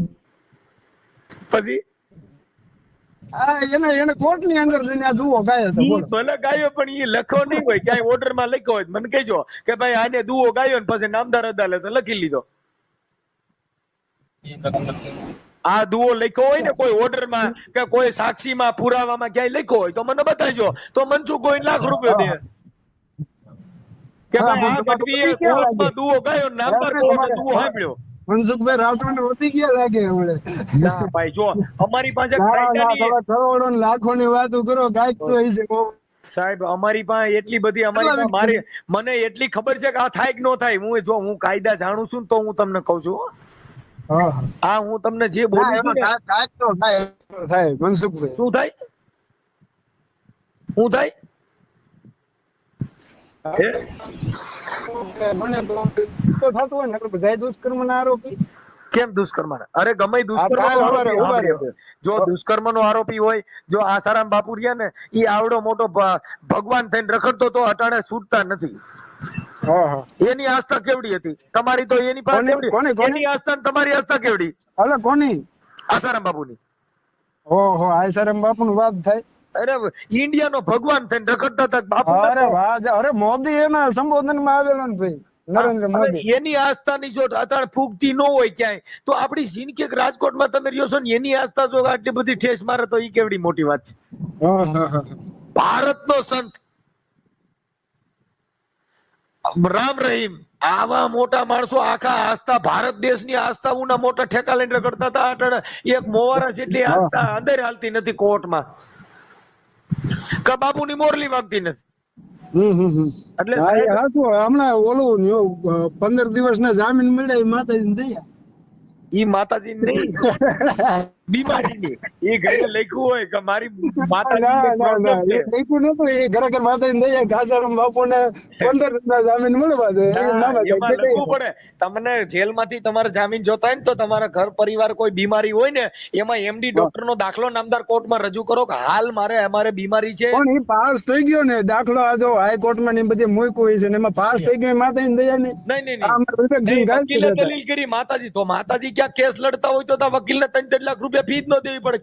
[SPEAKER 1] પછી
[SPEAKER 2] એને કોર્ટ ની અંદર જઈને આ દુઓ ગાયો હતો.
[SPEAKER 1] ભલે ગાયો, પણ એ લખો નહીં હોય ક્યાંય ઓર્ડર માં લખ્યો હોય, મને કહેજો કે ભાઈ આને દુઓ ગાયો ને પછી નામદાર અદાલતે લખી લીધો. આ દુઓ લખ્યો હોય ને કોઈ ઓર્ડર માં કે કોઈ સાક્ષી માં પુરાવામાં ક્યાંય લખ્યો હોય તો મને બતાવજો, તો મનસુખ ગોહિલ ₹1 લાખ દે કે ભાઈ આ ગઢવીએ કોર્ટમાં દુઓ ગાયો, નામદાર કોર્ટે દુઓ સાંભળ્યો.
[SPEAKER 2] મનસુખભાઈ રાઠોડ વધી ગયા લાગે હવે.
[SPEAKER 1] ના ભાઈ, જો અમારી પાસે
[SPEAKER 2] કરોડો લાખો ની વાતો કરો, ગાય તો
[SPEAKER 1] સાહેબ અમારી પાસે એટલી બધી, અમારી મારી મને એટલી ખબર છે કે આ થાય કે ન થાય. હું કાયદા જાણું છું તો હું તમને કઉ છું. હા, હું તમને જે બોલું છું
[SPEAKER 2] મનસુખભાઈ,
[SPEAKER 1] શું થાય
[SPEAKER 2] દુષ્કર્મ ના આરોપી
[SPEAKER 1] કેમ દુષ્કર્મ? અરે ગમે દુષ્કર્મ, જો દુષ્કર્મ નો આરોપી હોય, જો આસારામ બાપુ રહ્યા ને, એ આવડો મોટો ભગવાન થઈને રખડતો તો અટાણે છૂટતા નથી. એની આસ્થા કેવડી હતી, તમારી તો એની પાસે એની આસ્થા તમારી આસ્થા કેવડી?
[SPEAKER 2] અલે કોની?
[SPEAKER 1] આસારામ બાપુની.
[SPEAKER 2] ઓહો, આસારામ બાપુ ની વાત થાય.
[SPEAKER 1] અરે ઇન્ડિયા નો ભગવાન થઈને રખડતા હતા બાપુ.
[SPEAKER 2] અરે મોદી એના સંબોધન માં આવેલો ને ભાઈ, નરેન્દ્ર મોદી.
[SPEAKER 1] એની આસ્થાની જો અતાણ ફૂગતી ન હોય ક્યાંય, તો આપણી જિંદગી રાજકોટમાં તમે રહ્યો છો ને, એની આસ્થા જો આટલી બધી ઠેસ મારે તો એ કેવડી મોટી વાત છે. ભારતનો સંત રામ રહીમ આવા મોટા માણસો આખા આસ્થા ભારત દેશની આસ્થાઓના મોટા ઠેકા લઈને રખડતા હતા. અટણ એક મોવારા જેટલી આસ્થા અંદર હાલતી નથી કોર્ટમાં, કે બાપુની મોરલી વાગતી નથી. એટલે
[SPEAKER 2] હમણાં ઓલું 15 દિવસના જામીન મળ્યા માતાજી દયા,
[SPEAKER 1] ઈ માતાજી નહીં બીમારીની એ ઘરે લખ્યું હોય કે મારી માતાજી
[SPEAKER 2] લખ્યું નતું, એ ખરેખર માતાજી દયા ઘાસારામ બાપુને 15 દિવસના જામીન મળવા દે.
[SPEAKER 1] એમાં લખવું પડે. તમને જેલમાંથી તમારે જામીન જોતા હોય ને તો તમારા ઘર પરિવાર કોઈ બીમારી હોય ને એમાં એમડી ડોક્ટર નો દાખલો નામદાર કોર્ટમાં રજૂ કરો કે હાલ અમારે બીમારી છે.
[SPEAKER 2] પણ એ પાસ થઈ ગયો ને દાખલો, આ જો હાઈકોર્ટમાં ને બધી મૂક્યું હોય છે ને એમાં પાસ થઈ ગયો માતાજી દયા
[SPEAKER 1] નહીં. વકીલે દલીલ કરી માતાજી, તો માતાજી ક્યાં કેસ લડતા હોય તો વકીલ ને 3 લાખ રૂપિયા ફી જ ન દેવી પડે.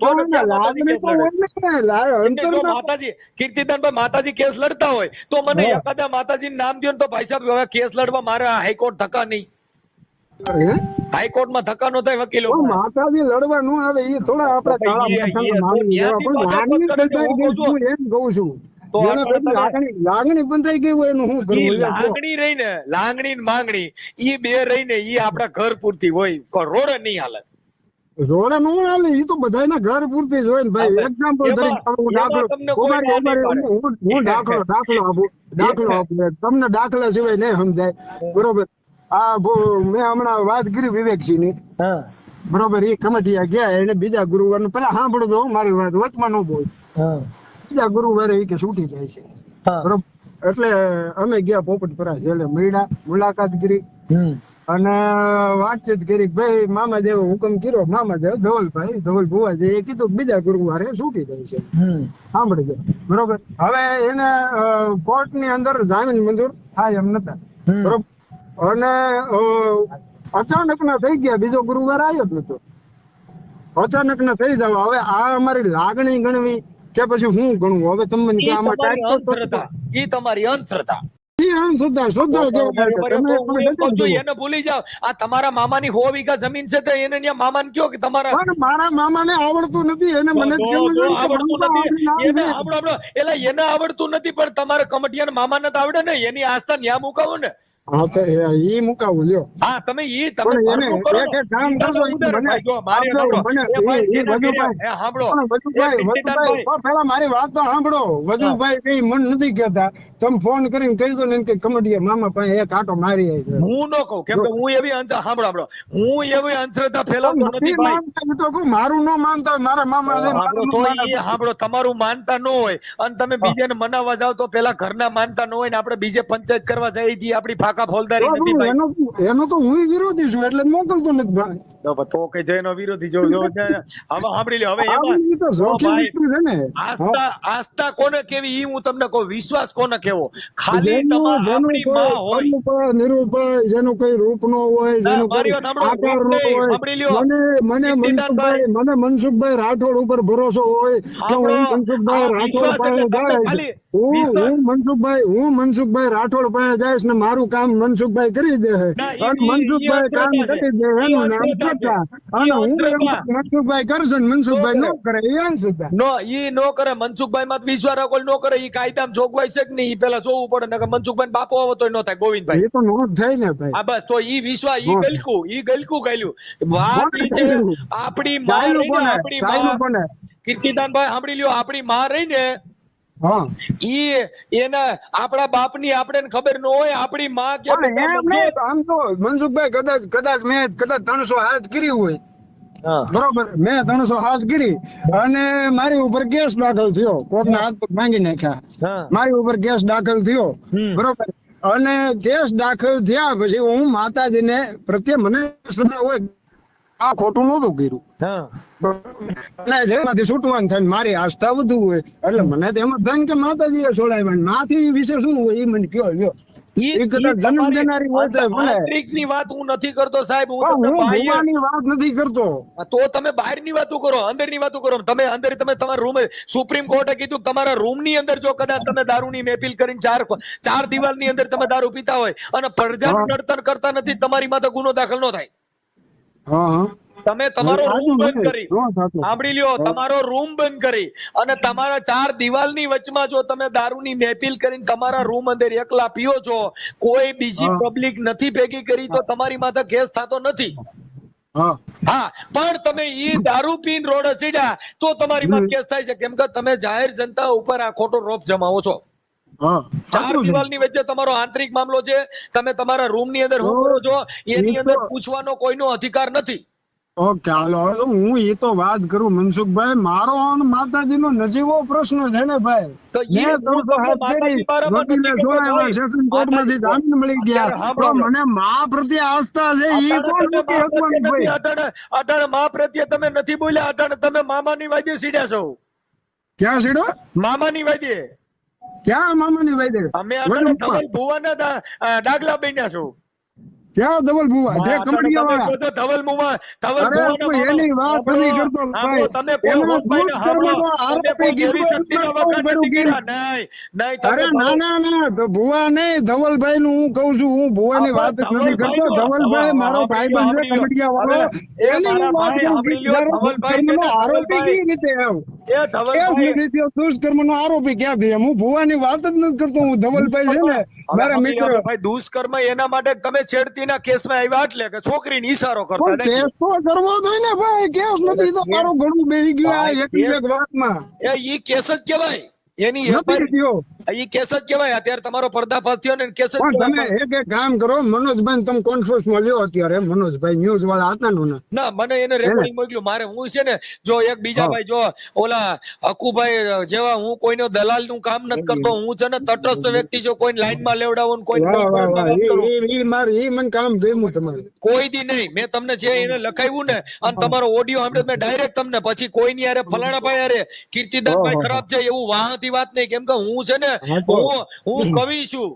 [SPEAKER 1] માતાજી કીર્તિદાનભાઈ માતાજી કેસ લડતા હોય તો મને એખાદા માતાજી નામ દો તો ભાઈ સાહેબ હવે કેસ લડવા મારે હાઈકોર્ટ ધક્કા નહીં, હાઈકોર્ટમાં ધક્કા નો થાય વકીલો.
[SPEAKER 2] માતાજી લડવા નો આવે એ થોડા આપણે લાગણી બંધાઈ ગઈ હોય એનું શું કરવું?
[SPEAKER 1] લાગણી રહી ને લાગણી ને માંગણી ઈ બે રહી ને ઈ આપડા ઘર પૂરતી હોય, રોડે નહીં હાલે.
[SPEAKER 2] રોડે નો હાલે, ઈ તો બધાના ઘર પૂરતી જ હોય ને ભાઈ. એક્ઝામ્પલ દાખલો આપું તમને, દાખલા સિવાય નહીં સમજાય. બરોબર, મેં હમણાં વાત કરી વિવેકસિંહ ની, બરોબર, એ કમિટીયા ગયા એને બીજા ગુરુવાર પેલા સાંભળો તો મારી વાત વચમાં ન બોલ. બીજા ગુરુવારે એ કે છૂટી જાય છે, બરોબર. એટલે અમે ગયા પોપટપરા જેલે, મળ્યા, મુલાકાત કરી અને વાતચીત કરી. ભાઈ મામાદેવ હુકમ કર્યો, મામાદેવ ધવલભાઈ ભુવાજી એ કીધું બીજા ગુરુવારે છૂટી જાય છે. સાંભળી ગયો, બરોબર. હવે એને કોર્ટ ની અંદર જામીન મંજૂર થાય એમ નતા, બરોબર. અને અચાનક ના થઈ ગયા, બીજો ગુરુવાર આવ્યો જ નતો. અચાનક ના થઈ જાવ. હવે આ અમારી લાગણી ગણવી કે પછી હું ગણવું? હવે તમને
[SPEAKER 1] તમારી અંધશ્રદ્ધા
[SPEAKER 2] એને
[SPEAKER 1] ભૂલી જાવ. આ તમારા મામાની 100 વીઘા જમીન છે તો એને ત્યાં મામાને કયો કે તમારા,
[SPEAKER 2] મારા મામાને આવડતું નથી, એને મને
[SPEAKER 1] એટલે એને આવડતું નથી પણ તમારા કમટિયાના મામાને તો આવડે ને, એની આસ્થા ન્યા મુકાવો ને.
[SPEAKER 2] હા તો ઈ મુકાવું લ્યો.
[SPEAKER 1] હા તમે ઈ તમે
[SPEAKER 2] કામ કરજો. પેલા મારી વાત તો સાંભળો. વજુભાઈ કઈ મન નથી કેતા, તમે ફોન કરીને કહી દો ને કે કમડિયા મામા પાસે એક આટો મારી આવી.
[SPEAKER 1] હું ન કહું કેમ કે હું એવી સાંભળો હું એવી અંધશ્રદ્ધા ફેલાવતો નથી ભાઈ.
[SPEAKER 2] મારું ન માનતા હોય મારા મામા
[SPEAKER 1] સાંભળો, તમારું માનતા ન હોય અને તમે બીજાને મનાવવા જાવ તો પેલા ઘરના માનતા ન હોય ને આપણે બીજે પંચાયત કરવા જઈ છીએ, આપડી ફાકા ફોલદારી નથી ભાઈ.
[SPEAKER 2] એનો તો હું વિરોધી છું એટલે મોકલતો નથી ભાઈ.
[SPEAKER 1] તો કઈ જયનો વિરોધી જો હવે સાંભળી લ્યો. હવે આસ્થા કોને કેવી ઈ હું તમને કહું, વિશ્વાસ કોને કેવો? ખાલી આપણી માં હોય,
[SPEAKER 2] નિરૂપાય, જેનું કઈ રૂપ નો હોય, જેનું કઈ આકાર નો હોય. મને મનસુખભાઈ રાઠોડ ઉપર ભરોસો હોય કે હું મનસુખભાઈ રાઠોડ પાસે જાય, હું મનસુખભાઈ રાઠોડ પાસે જઈશ ને મારું કામ મનસુખભાઈ કરી દે, મનસુખભાઈ કામ કરી દે એનું નામ સત્તા, અને હું મનસુખભાઈ કરશે ને મનસુખભાઈ નો કરે એ અંધશ્રદ્ધા.
[SPEAKER 1] નો ઈ નો કરે, મનસુખભાઈ માં વિશ્વાસ રાખો નો કરે, ઈ કાયદામાં જોગવાઈ છે કે નહીં ઈ પેલા જોવું પડે ને. મનસુખભાઈ બાપો આવો તો નો થાય ગોવિંદભાઈ,
[SPEAKER 2] એ તો નો થાય ને ભાઈ.
[SPEAKER 1] હા બસ, તો ઈ વિશ્વાસ ઈ ગલકું ગાલ્યું. વાત ઈ છે આપણી માં, કીર્તિદાનભાઈ સાંભળી લ્યો, આપણી માં રહી ને એના આપણા બાપ ની આપણે ખબર ન હોય, આપણી માં
[SPEAKER 2] આમ તો મનસુખભાઈ કદાચ મેં 300 હાથ કરી હોય, બરોબર, મેં 300 હાથ કરી અને મારી ઉપર કેસ દાખલ થયો, કોર્ટના હાથ પગ માંગી નાખ્યા, મારી ઉપર કેસ દાખલ થયો, બરોબર. અને કેસ દાખલ થયા પછી હું માતાજીને પ્રત્યે મને શ્રદ્ધા હોય, આ ખોટું નહોતું કર્યું, જેમાંથી છૂટવાનું થાય, મારી આસ્થા વધુ હોય એટલે મને તો એમ થાય કે માતાજી એ છોડાવ્યા, નાથી વિશે શું હોય એ મને કયો લ્યો.
[SPEAKER 1] વાત હું નથી કરતો સાહેબ, હું
[SPEAKER 2] વાત નથી કરતો.
[SPEAKER 1] તો તમે બહાર ની વાતો કરો, અંદર ની વાતો કરો. તમે અંદર તમે તમારા રૂમ, સુપ્રીમ કોર્ટે કીધું તમારા રૂમ ની અંદર જો કદાચ તમે દારૂ ની મહેફિલ કરીને ચાર દિવાલ ની અંદર તમે દારૂ પીતા હોય અને પ્રજાનું નડતર કરતા નથી, તમારી માથે ગુનો દાખલ ન થાય. તમે તમારો રૂમ બંધ કરી,
[SPEAKER 2] ન થતું.
[SPEAKER 1] સાંભળી લ્યો, તમારો રૂમ બંધ કરી અને તમારા 4 દિવાલની વચમાં જો તમે દારૂની મહેફિલ કરીને તમારા રૂમ અંદર એકલા પીઓ છો, કોઈ બીજી પબ્લિક નથી ભેગી કરી તો તમારી માથે કેસ થતો નથી.
[SPEAKER 2] હા
[SPEAKER 1] હા, પણ તમે ઈ દારૂ પીને રોડે ચડ્યા તો તમારી માથે કેસ થાય છે, કેમ કે તમે જાહેર જનતા ઉપર આ ખોટો રોપ જમાવો છો.
[SPEAKER 2] હા
[SPEAKER 1] 4 દિવાલની વચ્ચે તમારો આંતરિક મામલો છે, તમે તમારા રૂમની અંદર શું કરો છો એની અંદર પૂછવાનો કોઈનો અધિકાર નથી.
[SPEAKER 2] ઓકે, હાલો હવે તો હું એ તો વાત કરું મનસુખભાઈ, મારો અને માતાજીનો નજીવો પ્રશ્ન છે ને ભાઈ.
[SPEAKER 1] તો ઈ
[SPEAKER 2] મેં
[SPEAKER 1] હું
[SPEAKER 2] તો
[SPEAKER 1] તમને માતાજી બારામાં
[SPEAKER 2] વકીલે
[SPEAKER 1] નથી કહેતો
[SPEAKER 2] જોડાયા,
[SPEAKER 1] ભાઈ.
[SPEAKER 2] સેશન કોર્ટમાંથી જામીન મળી ગયા,
[SPEAKER 1] અત્યારે
[SPEAKER 2] તો મને મા પ્રત્યે આસ્થા છે ઈ કોણ મૂકી શકવાનું ભાઈ?
[SPEAKER 1] અટાણે મા પ્રત્યે તમે નથી બોલ્યા, અટાણે તમે મામાની વાદ્ય સીડ્યા છો.
[SPEAKER 2] ક્યાં સીડો?
[SPEAKER 1] મામાની વાદ્ય.
[SPEAKER 2] ક્યાં મામાની વાયદે?
[SPEAKER 1] અમે અટાણે ધવલ ભુવાના ડાગલા બન્યા છો.
[SPEAKER 2] ક્યાં ધવલ ભુવા? જે કમડિયા વાળા.
[SPEAKER 1] ધવલ ભુવા, ધવલ
[SPEAKER 2] અરે તું એની વાત નથી કરતો ભાઈ.
[SPEAKER 1] તમે કોઈ
[SPEAKER 2] એમાં દુષ્કર્મનો આરોપી કીધું
[SPEAKER 1] શક્તિના
[SPEAKER 2] એટલે
[SPEAKER 1] વખાણ
[SPEAKER 2] કરું
[SPEAKER 1] નથી
[SPEAKER 2] કે
[SPEAKER 1] કર્યા. નહીં,
[SPEAKER 2] અરે ના ના ના, તો ભુવા નહીં, ધવલભાઈ નું હું કઉ છું, હું ભુવાની વાત જ નથી કરતો. ધવલભાઈ મારો ભાઈબંધ છે, કમડિયા વાળો. એની હું વાત કરું કે જયારે દુષ્કર્મનો આરોપી કેવી રીતે આવ્યો? કેસ નથી થયો, દુષ્કર્મનો આરોપી ક્યાંથી? હું ભુવાની વાત જ નથી કરતો. હું ધવલભાઈ છે ને મારા મિત્ર.
[SPEAKER 1] ભાઈ દુષ્કર્મ એના માટે તમે છેડતીના કેસમાં આવ્યા એટલે કે છોકરીને ઈશારો કરતા.
[SPEAKER 2] કેસ તો કરવો જોઈએ ને ભાઈ. કેસ નથી તો મારો ઘણું બેસી ગયું આ એક વાતમાં.
[SPEAKER 1] ઈ કેસ જ કહેવાય. એની
[SPEAKER 2] નથી થયો.
[SPEAKER 1] ઈ કેસ જ કહેવાય. અત્યારે તમારો પર્દાફાશ થયો ને કેસ જ
[SPEAKER 2] પણ તમે એક કામ કરો મનોજભાઈ, તમે કોન્ફરન્સમાં લ્યો અત્યારે. મનોજભાઈ ન્યૂઝ વાળા હતા ને.
[SPEAKER 1] ના, મને એને રેકોર્ડિંગ મોકલ્યું. મારે હું છે ને જો એક બીજા ભાઈ જો ઓલા હકુભાઈ જેવા હું કોઈનો દલાલ નું કામ નથી કરતો. હું છે ને તટસ્થ વ્યક્તિ છું. કોઈ લાઈન માં લેવડાવું ને કોઈ
[SPEAKER 2] મને કામ ભેમું તમારે
[SPEAKER 1] કોઈ દી નહીં. મેં તમને જે એને લખાવ્યું ને અને તમારો ઓડિયો સાંભળ્યો મેં ડાયરેક્ટ તમને, પછી કોઈની યારે ફલાણા ભાઈ યારે કીર્તિદાનભાઈ ખરાબ છે એવું વાહથી વાત નહીં. કેમ કે હું છે ને હું કવિ છું.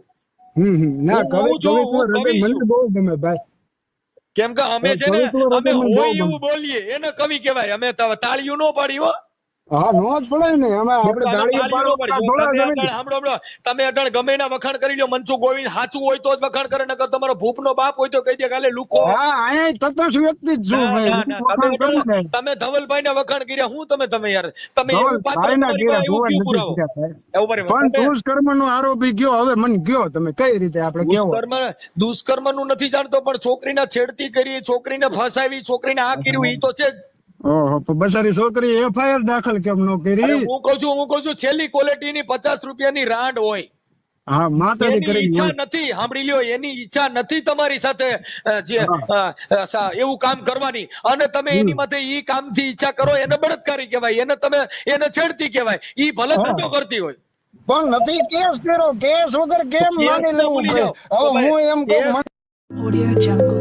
[SPEAKER 2] ના કવિ મને બહુ ગમે ભાઈ.
[SPEAKER 1] કેમ કે અમે છે ને અમે હોય એવું બોલીએ એને કવિ કહેવાય. અમે તાળીઓ નો પાડી હો.
[SPEAKER 2] હા નો જ પડે ને. અમે આપણે
[SPEAKER 1] તમે અટાણ ગમે ના વખાણ કરી લો. મનસુખ ગોવિંદ સાચું હોય તો જ વખાણ કરે, નકર તમારો ભૂપનો બાપ હોય તો કહી દે કાલે લુકો.
[SPEAKER 2] હા અહીંયા તટસ્થ વ્યક્તિ જ છું ભાઈ.
[SPEAKER 1] તમે ધવલભાઈ ના વખાણ કર્યા. હું તમે યાર તમે
[SPEAKER 2] પણ દુષ્કર્મ નો આરોપી કયો હવે મને કયો તમે કઈ રીતે આપણે કેવો?
[SPEAKER 1] દુષ્કર્મ નું નથી જાણતો પણ છોકરીને છેડતી કરી, છોકરીને ફસાવી, છોકરીને આ કર્યું ઈ તો છે જ.
[SPEAKER 2] ઓહો, બસારી છોકરી એફઆઈઆર દાખલ કેમ નો કરી?
[SPEAKER 1] હું કહું છું છેલ્લી ક્વોલિટીની 50 રૂપિયાની રાંડ હોય.
[SPEAKER 2] હા, માતાજી
[SPEAKER 1] એની
[SPEAKER 2] કરી
[SPEAKER 1] ઈચ્છા નથી. સાંભળી લ્યો, એની ઈચ્છા નથી તમારી સાથે જે એવું કામ કરવાની, અને તમે એની માટે ઈ કામથી ઈચ્છા કરો એને બળાત્કારી કહેવાય. એને તમે એને છેડતી કહેવાય. ઈ ભલે ધંધો કરતી હોય
[SPEAKER 2] પણ નથી કેસ કર્યો. કેસ વગર કેમ માની લેવું? હવે હું એમ કહું.
[SPEAKER 3] Audio Jungle.